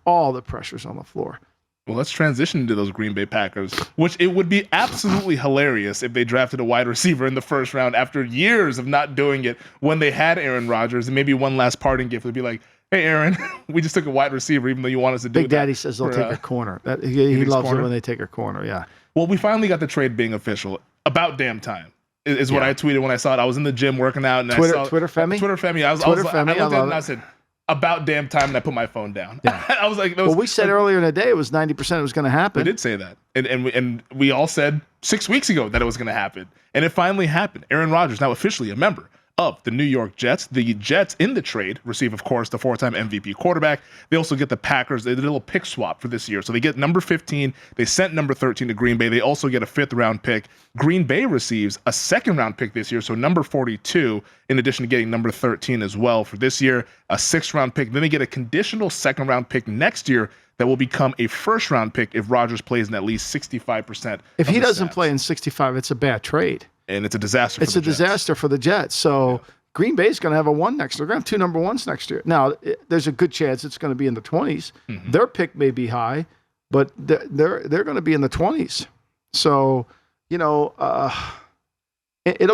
Well, let's transition to those Green Bay Packers, which it would be absolutely hilarious if they drafted a wide receiver in the first round after years of not doing it when they had Aaron Rodgers, and maybe one last parting gift would be like, hey, Aaron, we just took a wide receiver even though you want us to do Big Daddy says they'll take a corner. He loves it when they take a corner, yeah. Well, we finally got the trade being official. About damn time is what I tweeted when I saw it. I was in the gym working out. And Twitter I saw Twitter Femi? Twitter Femi. I looked at it and I said, about damn time, and I put my phone down. Yeah. I was like, we said earlier in the day it was 90% it was going to happen. We did say that, and we all said 6 weeks ago that it was going to happen, and it finally happened. Aaron Rodgers now officially a member of the New York Jets. The Jets in the trade receive, of course, the 4-time MVP quarterback. They also get the Packers. They did a little pick swap for this year. So they get number 15. They sent number 13 to Green Bay. They also get a 5th-round pick. Green Bay receives a 2nd-round pick this year, so number 42, in addition to getting number 13 as well for this year, a 6th-round pick. Then they get a conditional 2nd-round pick next year that will become a 1st-round pick if Rodgers plays in at least 65%. If he doesn't play in 65, it's a bad trade. And it's a disaster. It's a disaster for the Jets. So Green Bay's going to have a 1 next year. They're going to have 2 number 1s next year. Now, there's a good chance it's going to be in the 20s. Mm-hmm. Their pick may be high, but they're going to be in the 20s. So, it'll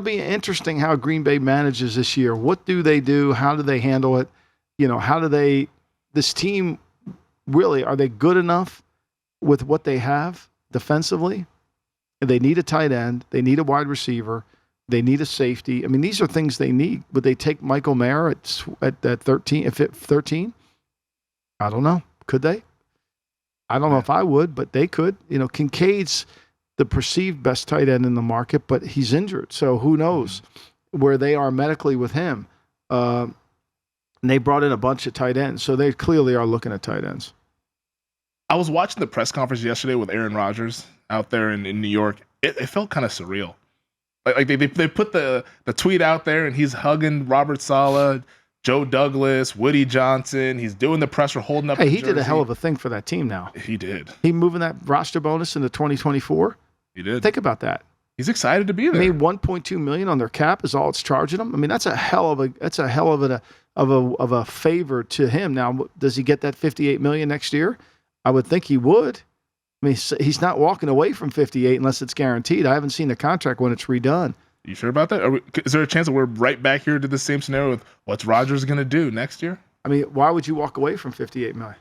be interesting how Green Bay manages this year. What do they do? How do they handle it? This team, really, are they good enough with what they have defensively? They need a tight end. They need a wide receiver. They need a safety. I mean, these are things they need. Would they take Michael Mayer at 13? If it 13, I don't know. Could they? I don't know if I would, but they could. Kincaid's the perceived best tight end in the market, but he's injured, so who knows where they are medically with him. And they brought in a bunch of tight ends, so they clearly are looking at tight ends. I was watching the press conference yesterday with Aaron Rodgers out there in New York. It felt kind of surreal. Like they put the tweet out there, and he's hugging Robert Saleh, Joe Douglas, Woody Johnson. He's doing the presser, holding up. Hey, he did a hell of a thing for that team. Now he did. He moving that roster bonus into 2024. He did. Think about that. He's excited to be there. I mean, $1.2 million on their cap is all it's charging them. I mean, that's a hell of a favor to him. Now, does he get that $58 million next year? I would think he would. I mean, he's not walking away from 58 unless it's guaranteed. I haven't seen the contract when it's redone. You sure about that? Is there a chance that we're right back here to the same scenario with what's Rodgers going to do next year? I mean, why would you walk away from $58 million?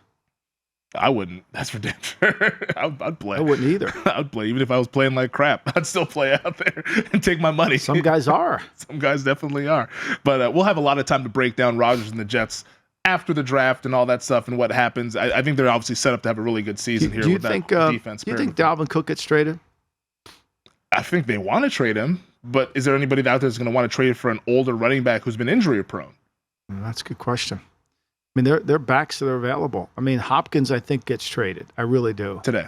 I wouldn't. That's for damn sure. I'd play. I wouldn't either. I'd play. Even if I was playing like crap, I'd still play out there and take my money. Some guys are. Some guys definitely are. But we'll have a lot of time to break down Rodgers and the Jets after the draft and all that stuff and what happens. I think they're obviously set up to have a really good season here with that defense. Do you think Dalvin Cook gets traded? I think they want to trade him, but is there anybody out there that's going to want to trade for an older running back who's been injury prone? That's a good question. I mean, they're backs that are available. I mean, Hopkins, I think, gets traded. I really do. Today.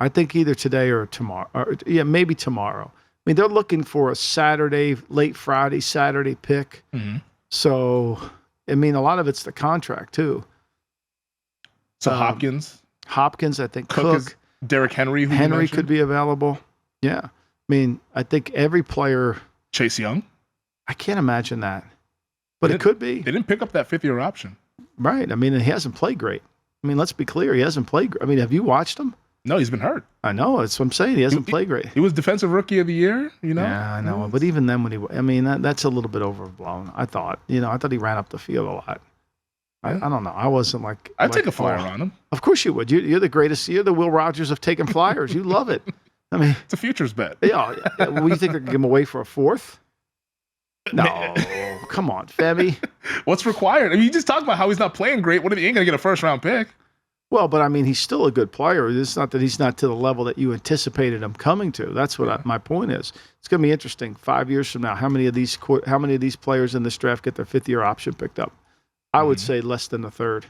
I think either today or tomorrow. Maybe tomorrow. I mean, they're looking for a Saturday, late Friday, Saturday pick. Mm-hmm. So, I mean, a lot of it's the contract, too. So Hopkins, I think Cook. Derrick Henry. Henry could be available. Yeah. I mean, I think every player. Chase Young. I can't imagine that. But it could be. They didn't pick up that 5th-year option. Right. I mean, he hasn't played great. I mean, let's be clear. He hasn't played great. I mean, have you watched him? No, he's been hurt. I know. That's what I'm saying. He hasn't played great. He was Defensive Rookie of the Year, Yeah, I know. But even then, that's a little bit overblown, I thought. I thought he ran up the field a lot. I don't know. I wasn't like... I'd take a flyer on him. Of course you would. You're the greatest. You're the Will Rogers of taking flyers. You love it. I mean... It's a futures bet. Yeah. Well, you think they're going to give him away for a 4th? No. Come on, Femi. What's required? I mean, you just talked about how he's not playing great. What if he ain't going to get a 1st-round pick? Well, but I mean, he's still a good player. It's not that he's not to the level that you anticipated him coming to. That's what my point is. It's going to be interesting 5 years from now. How many of these players in this draft get their 5th-year option picked up? I would say less than a third.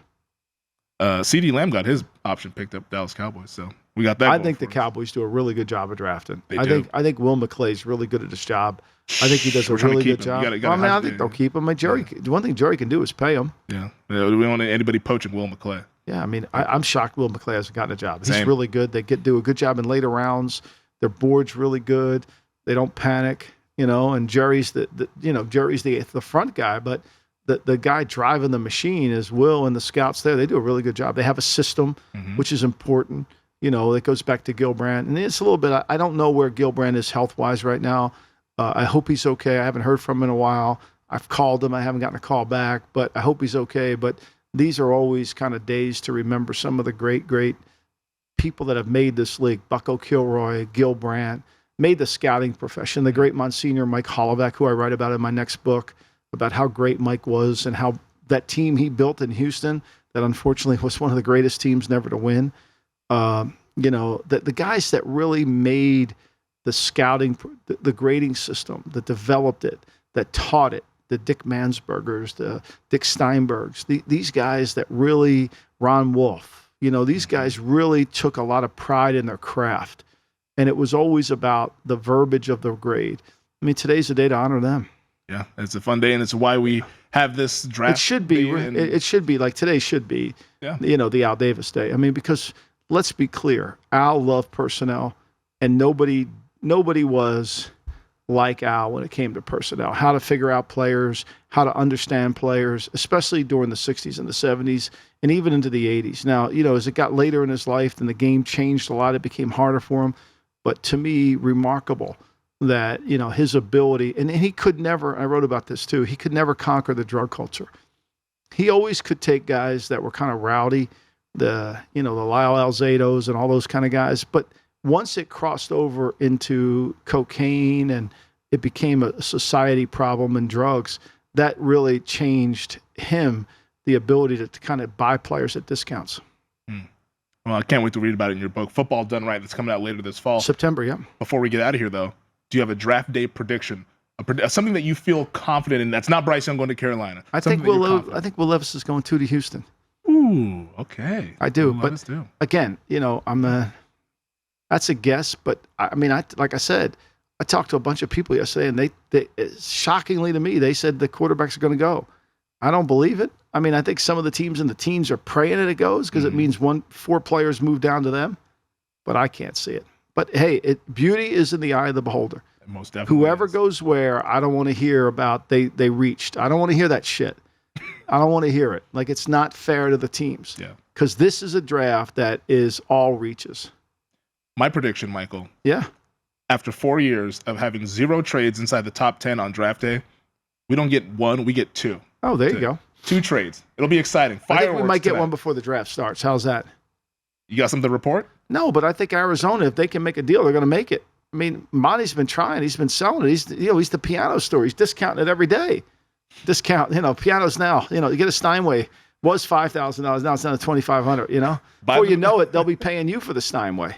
CeeDee Lamb got his option picked up, Dallas Cowboys. So we got that. I think the Cowboys do a really good job of drafting. They do. I think Will McClay's really good at his job. I think he does a really good job. I think they'll keep him. The one thing Jerry can do is pay him. Yeah. We don't want anybody poaching Will McClay. Yeah, I mean, I'm shocked Will McClay hasn't gotten a job. He's really good. They do a good job in later rounds. Their board's really good. They don't panic, and Jerry's the front guy, but the guy driving the machine is Will and the scouts there. They do a really good job. They have a system, which is important. That goes back to Gilbrand. And it's a little bit, I don't know where Gilbrand is health-wise right now. I hope he's okay. I haven't heard from him in a while. I've called him. I haven't gotten a call back, but I hope he's okay. But these are always kind of days to remember some of the great, great people that have made this league. Bucko Kilroy, Gilbrand, made the scouting profession. The great Monsignor Mike Holovec, who I write about in my next book, about how great Mike was and how that team he built in Houston that unfortunately was one of the greatest teams never to win. The guys that really made the scouting, the grading system, that developed it, that taught it, the Dick Mansbergers, the Dick Steinbergs, these guys that really, Ron Wolf, these guys really took a lot of pride in their craft. And it was always about the verbiage of the grade. I mean, today's the day to honor them. Yeah, it's a fun day, and it's why we have this draft. It should be. It should be like today should be, the Al Davis Day. I mean, because let's be clear, Al loved personnel, and nobody was like Al when it came to personnel. How to figure out players, how to understand players, especially during the 60s and the 70s, and even into the 80s. Now, as it got later in his life, and the game changed a lot, it became harder for him. But to me, remarkable that, his ability, and he could never, I wrote about this too, he could never conquer the drug culture. He always could take guys that were kind of rowdy, the Lyle Alzados and all those kind of guys. But once it crossed over into cocaine and it became a society problem and drugs, that really changed him, the ability to kind of buy players at discounts. Well, I can't wait to read about it in your book, Football Done Right, that's coming out later this fall. September, yeah. Before we get out of here, though, do you have a draft day prediction? Something that you feel confident in that's not Bryce Young going to Carolina? I think Will Levis is going to Houston. Ooh, okay. I do, but again, that's a guess. But I mean, like I said, I talked to a bunch of people yesterday, and they shockingly to me, they said the quarterbacks are going to go. I don't believe it. I mean, I think some of the teams in the teens are praying that it goes because it means 4 players move down to them, but I can't see it. But hey, beauty is in the eye of the beholder. Most definitely. Whoever goes where, I don't want to hear about they reached. I don't want to hear that shit. I don't want to hear it. Like, it's not fair to the teams. Yeah. Because this is a draft that is all reaches. My prediction, Michael. Yeah. After 4 years of having 0 trades inside the top 10 on draft day, we don't get 1, we get 2. Oh, there you go. 2 trades. It'll be exciting. I think we might get one before the draft starts. How's that? You got something to report? No, but I think Arizona, if they can make a deal, they're going to make it. I mean, Monty's been trying. He's been selling it. He's the piano store. He's discounting it every day. Pianos now. You get a Steinway. Was $5,000. Now it's down to $2,500. Before you know it, they'll be paying you for the Steinway.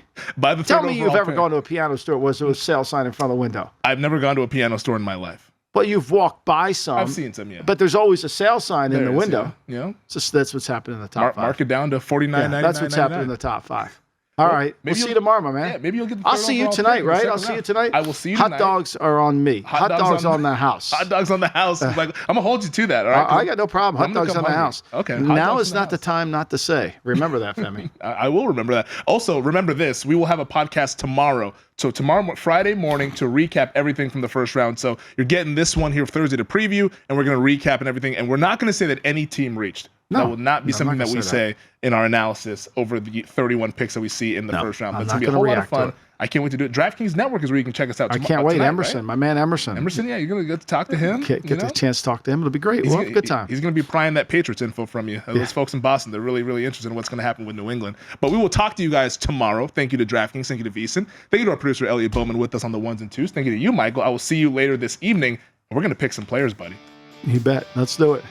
Tell me you've ever gone to a piano store where there was a sale sign in front of the window. I've never gone to a piano store in my life. But you've walked by some. I've seen some, yeah. But there's always a sale sign in the window. Yeah. So that's what's happening in the top 5. Mark it down to $49.99. That's what's happening in the top 5. All right. We'll see you tomorrow, my man. Yeah, maybe you'll get the I'll see you tonight, right? I'll see you tonight. I will see you tonight. Hot dogs are on me. Hot dogs on the house. Hot dogs on the house. I'm going to hold you to that, all right? I got no problem. Hot dogs on the house. Okay. Now is not the time not to say. Remember that, Femi. I will remember that. Also, remember this. We will have a podcast tomorrow. So Friday morning to recap everything from the first round. So you're getting this one here Thursday to preview, and we're going to recap and everything. And we're not going to say that any team reached. That will not be something that we say in our analysis over the 31 picks that we see in the first round. But it's going to be a whole lot of fun. I can't wait to do it. DraftKings Network is where you can check us out. I can't wait. Tonight, Emerson, right? My man Emerson. Emerson, yeah, you're going to get to talk to him. Get the chance to talk to him. It'll be great. We'll have a good time. He's going to be prying that Patriots info from you. Those folks in Boston, they're really, really interested in what's going to happen with New England. But we will talk to you guys tomorrow. Thank you to DraftKings. Thank you to VSiN. Thank you to our producer, Elliot Bowman, with us on the 1s and 2s. Thank you to you, Michael. I will see you later this evening. And we're going to pick some players, buddy. You bet. Let's do it.